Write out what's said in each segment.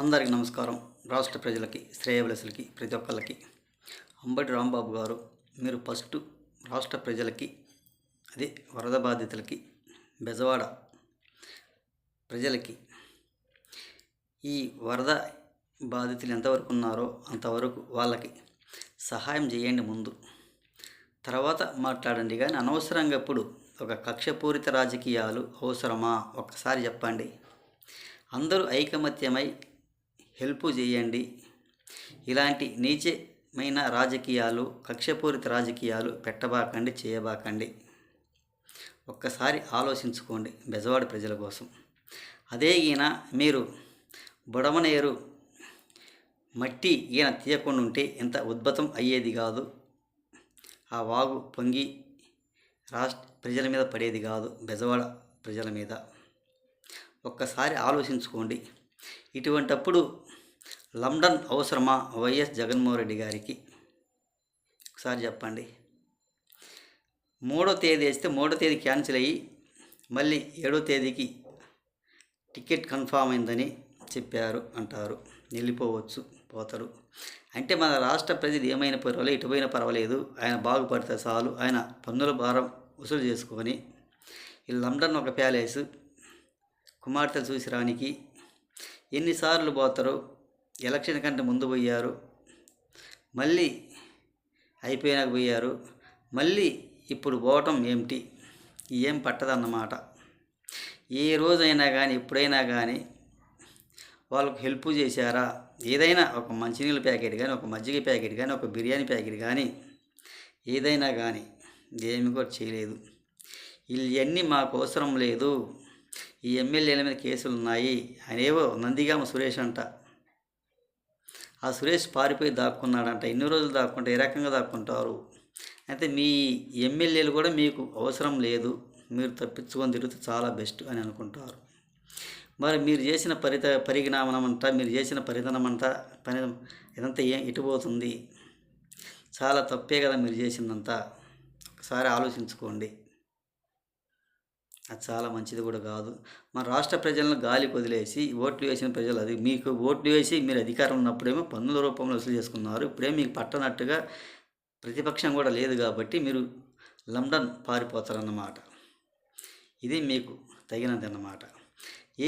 అందరికీ నమస్కారం. రాష్ట్ర ప్రజలకి, శ్రేయోభిలాషులకి, ప్రతి ఒక్కళ్ళకి అంబటి రాంబాబు గారు, మీరు ఫస్ట్ రాష్ట్ర ప్రజలకి, అదే వరద బాధితులకి, బెజవాడ ప్రజలకి, ఈ వరద బాధితులు ఎంతవరకు ఉన్నారో అంతవరకు వాళ్ళకి సహాయం చేయండి ముందు, తర్వాత మాట్లాడండి. కానీ అనవసరంగా ఇప్పుడు ఒక కక్షపూరిత రాజకీయాలు అవసరమా? ఒక్కసారి చెప్పండి. అందరూ ఐకమత్యమై హెల్ప్ చేయండి. ఇలాంటి నీచమైన రాజకీయాలు, కక్షపూరిత రాజకీయాలు పెట్టబాకండి, చేయబాకండి. ఒక్కసారి ఆలోచించుకోండి బెజవాడ ప్రజల కోసం. అదే ఈయన మీరు బుడమనేరు మట్టి ఈయన తీయకుండా ఉంటే ఇంత ఉద్భతం అయ్యేది కాదు. ఆ వాగు పొంగి ప్రజల మీద పడేది కాదు, బెజవాడ ప్రజల మీద. ఒక్కసారి ఆలోచించుకోండి. ఇటువంటప్పుడు లండన్ అవసరమా వైఎస్ జగన్మోహన్ రెడ్డి గారికి? ఒకసారి చెప్పండి. 3వ తేదీ వేస్తే 3వ తేదీ క్యాన్సిల్ అయ్యి మళ్ళీ 7వ తేదీకి టికెట్ కన్ఫామ్ అయిందని చెప్పారు అంటారు. వెళ్ళిపోవచ్చు, పోతారు. అంటే మన రాష్ట్ర ప్రజలు ఏమైనా పర్వాలేదు, ఇటుపోయినా పర్వాలేదు, ఆయన బాగుపడితే చాలు, ఆయన పన్నుల భారం వసూలు చేసుకొని ఈ లండన్ ఒక ప్యాలెస్ కుమార్తెలు చూసి రానికి ఎన్నిసార్లు పోతారు? ఎలక్షన్ కంటే ముందు పోయారు, మళ్ళీ అయిపోయినాక పోయారు, మళ్ళీ ఇప్పుడు పోవటం ఏమిటి? ఏం పట్టదన్నమాట. ఏ రోజైనా కానీ, ఎప్పుడైనా కానీ వాళ్ళకు హెల్ప్ చేశారా? ఏదైనా ఒక మంచినీళ్ళ ప్యాకెట్ కానీ, ఒక మజ్జిగ ప్యాకెట్ కానీ, ఒక బిర్యానీ ప్యాకెట్ కానీ, ఏదైనా కానీ ఏమి కూడా చేయలేదు. ఇవన్నీ మాకు అవసరం లేదు, ఈ ఎమ్మెల్యేల మీద కేసులు ఉన్నాయి అనేవో నందిగామ సురేష్ అంట. ఆ సురేష్ పారిపోయి దాక్కున్నాడంట. ఎన్ని రోజులు దాక్కుంటే ఏ రకంగా దాక్కుంటారు? అయితే మీ ఎమ్మెల్యేలు కూడా మీకు అవసరం లేదు, మీరు తప్పించుకొని తిరిగితే చాలా బెస్ట్ అని అనుకుంటారు. మరి మీరు చేసిన పరిణామం అంతా, మీరు చేసిన పరిధానం అంతా, ఇదంతా ఎటుపోతుంది? చాలా తప్పే కదా మీరు చేసిందంతా. ఒకసారి ఆలోచించుకోండి. అది చాలా మంచిది కూడా కాదు. మన రాష్ట్ర ప్రజలను గాలికి వదిలేసి ఓట్లు వేసిన ప్రజలు, అది మీకు ఓట్లు వేసి మీరు అధికారం ఉన్నప్పుడేమో పన్నుల రూపంలో వసూలు చేసుకున్నారు. ఇప్పుడేమో మీకు పట్టనట్టుగా ప్రతిపక్షం కూడా లేదు కాబట్టి మీరు లండన్ పారిపోతారన్నమాట. ఇది మీకు తగినది అన్నమాట.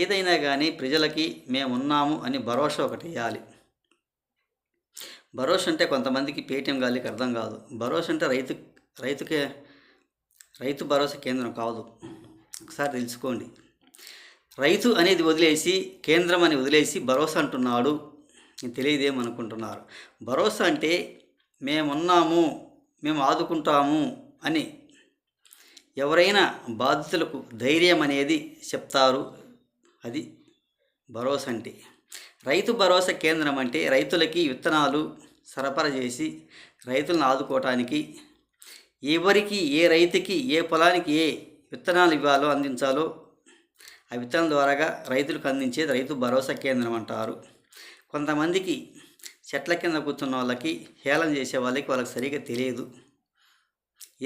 ఏదైనా కానీ ప్రజలకి మేమున్నాము అని భరోసా ఒకటి ఇవ్వాలి. భరోసా అంటే కొంతమందికి పేటీఎం గాలికి అర్థం కాదు. భరోసా అంటే రైతు భరోసా కేంద్రం కాదు. ఒకసారి తెలుసుకోండి. రైతు అనేది వదిలేసి, కేంద్రం అని వదిలేసి భరోసా అంటున్నాడు. తెలియదేమనుకుంటున్నారు. భరోసా అంటే మేమున్నాము, మేము ఆదుకుంటాము అని ఎవరైనా బాధితులకు ధైర్యం అనేది చెప్తారు. అది భరోసా అంటే. రైతు భరోసా కేంద్రం అంటే రైతులకి విత్తనాలు సరఫరా చేసి రైతులను ఆదుకోవటానికి, ఎవరికి, ఏ రైతుకి, ఏ పొలానికి ఏ విత్తనాలు ఇవ్వాలో, అందించాలో ఆ విత్తనం ద్వారాగా రైతులకు అందించేది రైతు భరోసా కేంద్రం అంటారు. కొంతమందికి చెట్ల కింద కూర్చున్న వాళ్ళకి, హేళన చేసే వాళ్ళకి సరిగ్గా తెలియదు.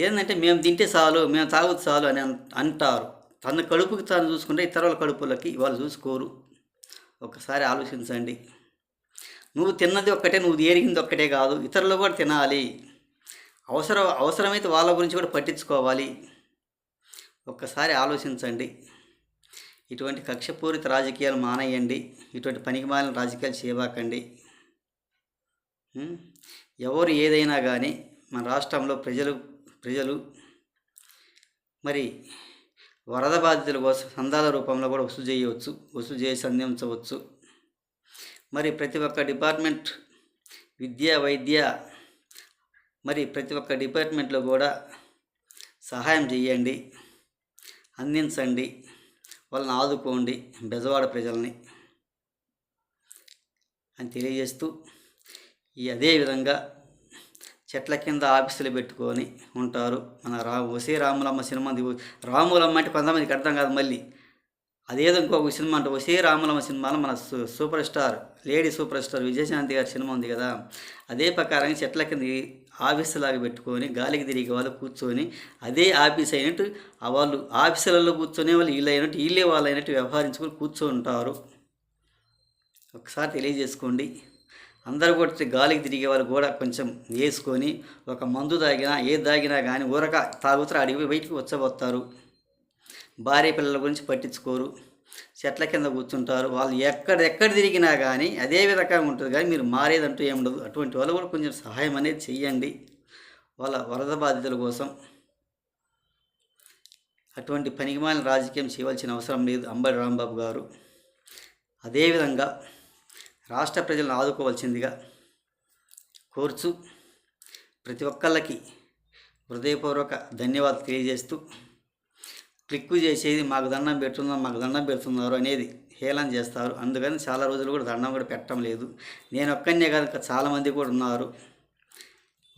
ఏంటంటే మేము తింటే చాలు, మేము తాగుతూ చాలు అని అంటారు. తన కడుపుకి తాను చూసుకుంటే ఇతరుల కడుపులకి వాళ్ళు చూసుకోరు. ఒకసారి ఆలోచించండి. నువ్వు తిన్నది ఒక్కటే, నువ్వు ఎరిగింది ఒక్కటే కాదు, ఇతరులు కూడా తినాలి. అవసరమైతే వాళ్ళ గురించి కూడా పట్టించుకోవాలి. ఒక్కసారి ఆలోచించండి. ఇటువంటి కక్షపూరిత రాజకీయాలు మానేయండి. ఇటువంటి పనికిమాలిన రాజకీయాలు చేయబాకండి. ఎవరు ఏదైనా కానీ మన రాష్ట్రంలో ప్రజలు మరి వరద బాధితుల కోసం సందాల రూపంలో కూడా వసూలు చేసి అందించవచ్చు. మరి ప్రతి ఒక్క డిపార్ట్మెంట్, విద్య, వైద్య, మరి ప్రతి ఒక్క డిపార్ట్మెంట్లో కూడా సహాయం చేయండి, అందించండి, వాళ్ళని ఆదుకోండి బెజవాడ ప్రజల్ని అని తెలియజేస్తూ, అదేవిధంగా చెట్ల కింద ఆఫీసులు పెట్టుకొని ఉంటారు. మన వసే రాములమ్మ సినిమా, రాములమ్మ అంటే కొంతమందికి అర్థం కాదు. మళ్ళీ అదేదో ఇంకొక సినిమా అంటే వసే రాములమ్మ సినిమాలో మన super star, lady super star Vijayashanti గారి సినిమా ఉంది కదా, అదే ప్రకారంగా చెట్ల కింద ఆఫీసులాగా పెట్టుకొని గాలికి తిరిగే వాళ్ళు కూర్చొని, అదే ఆఫీస్ అయినట్టు వాళ్ళు ఆఫీసులలో కూర్చొనే వాళ్ళు వీళ్ళు అయినట్టు, వీళ్ళే వాళ్ళు అయినట్టు వ్యవహరించుకొని కూర్చొని ఉంటారు. ఒకసారి తెలియజేసుకోండి. అందరూ కూడా గాలికి తిరిగే వాళ్ళు కూడా కొంచెం వేసుకొని ఒక మందు తాగినా ఏది తాగినా కానీ ఊరక తాగుతారు, అడిగి బయటికి వచ్చబోతారు. భార్య పిల్లల గురించి పట్టించుకోరు, చెట్ల కింద కూర్చుంటారు. వాళ్ళు ఎక్కడ తిరిగినా కానీ అదే విధంగా ఉంటుంది, కానీ మీరు మారేదంటూ ఏముండదు. అటువంటి వాళ్ళు కూడా కొంచెం సహాయం అనేది చెయ్యండి వాళ్ళ వరద బాధితుల కోసం. అటువంటి పనికిమాలిన రాజకీయం చేయవలసిన అవసరం లేదు అంబటి రాంబాబు గారు. అదేవిధంగా రాష్ట్ర ప్రజలను ఆదుకోవాల్సిందిగా కోర్చు ప్రతి ఒక్కళ్ళకి హృదయపూర్వక ధన్యవాదాలు తెలియజేస్తూ, క్లిక్కు చేసేది మాకు దండం పెడుతున్నారు అనేది హేళన చేస్తారు. అందుకని చాలా రోజులు కూడా దండం కూడా పెట్టడం లేదు. నేను ఒక్కనే కాదు, చాలామంది కూడా ఉన్నారు,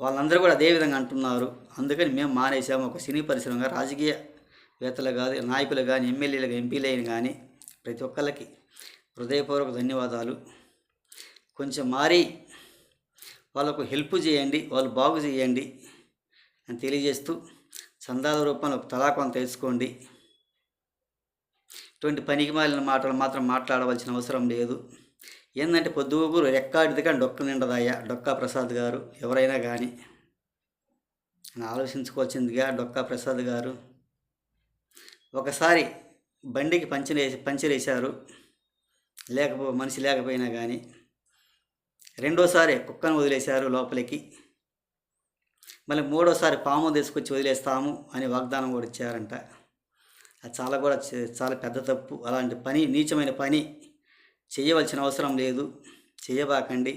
వాళ్ళందరూ కూడా అదే విధంగా అంటున్నారు. అందుకని మేము మానేసాము. ఒక సినీ పరిశ్రమగా రాజకీయవేత్తలు కాదు, నాయకులు కానీ, ఎమ్మెల్యేలు ఎంపీలు కానీ ప్రతి ఒక్కళ్ళకి హృదయపూర్వక ధన్యవాదాలు. కొంచెం మారి వాళ్ళకు హెల్ప్ చేయండి, వాళ్ళు బాగు చేయండి అని తెలియజేస్తూ, చందాల రూపంలో తలా కొంత తెలుసుకోండి. ఇటువంటి పనికి మాలిన మాటలు మాత్రం మాట్లాడవలసిన అవసరం లేదు. ఏంటంటే పొద్దుగూరు రెక్కాడిది కానీ డొక్క నిండదయ్యా డొక్కా ప్రసాద్ గారు. ఎవరైనా కానీ ఆలోచించుకోవాల్సిందిగా డొక్కా ప్రసాద్ గారు. ఒకసారి బండికి పంచర్ వేశారు, మనిషి లేకపోయినా కానీ. రెండోసారి కుక్కను వదిలేశారు లోపలికి. మళ్ళీ మూడోసారి పాము తీసుకొచ్చి వదిలేస్తాము అని వాగ్దానం కూడా ఇచ్చారంట. అది చాలా పెద్ద తప్పు. అలాంటి పని, నీచమైన పని చేయవలసిన అవసరం లేదు, చేయబాకండి.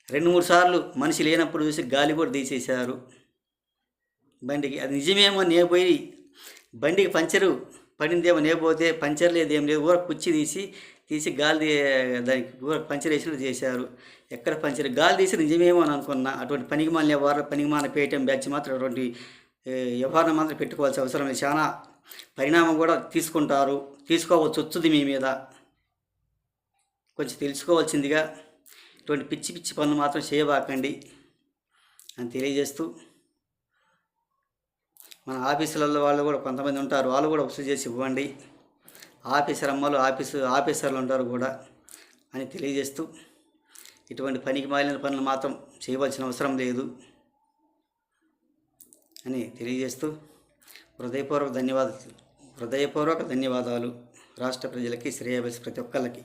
2-3 సార్లు మనిషి లేనప్పుడు చూసి గాలి కూడా తీసేశారు బండికి. అది నిజమేమో పోయి బండికి పంచరు పడిందేమో పోతే పంచర్ లేదు, ఏం లేదు, ఊర కుర్చీ తీసి గాలి దానికి ఊర పంచర్ వేసినట్టు చేశారు. ఎక్కడ పంచర్, గాలి తీసి నిజమేమో అని అనుకున్నా. అటువంటి పనికిమాలిన పేటీఎం బ్యాచ్ మాత్రం అటువంటి వ్యవహారం మాత్రం పెట్టుకోవాల్సిన అవసరం లేదు. చాలా పరిణామం కూడా తీసుకోవచ్చు మీ మీద. కొంచెం తెలుసుకోవాల్సిందిగా ఇటువంటి పిచ్చి పనులు మాత్రం చేయబాకండి అని తెలియజేస్తూ, మన ఆఫీసులలో వాళ్ళు కూడా కొంతమంది ఉంటారు, వాళ్ళు కూడా వసూలు చేసి ఇవ్వండి. ఆఫీసర్లు ఉంటారు కూడా అని తెలియజేస్తూ, ఇటువంటి పనికి మాలిన పనులు మాత్రం చేయవలసిన అవసరం లేదు అని తెలియజేస్తూ, హృదయపూర్వక ధన్యవాదాలు రాష్ట్ర ప్రజలకి, శ్రేయోభిలాషి ప్రతి ఒక్కళ్ళకి.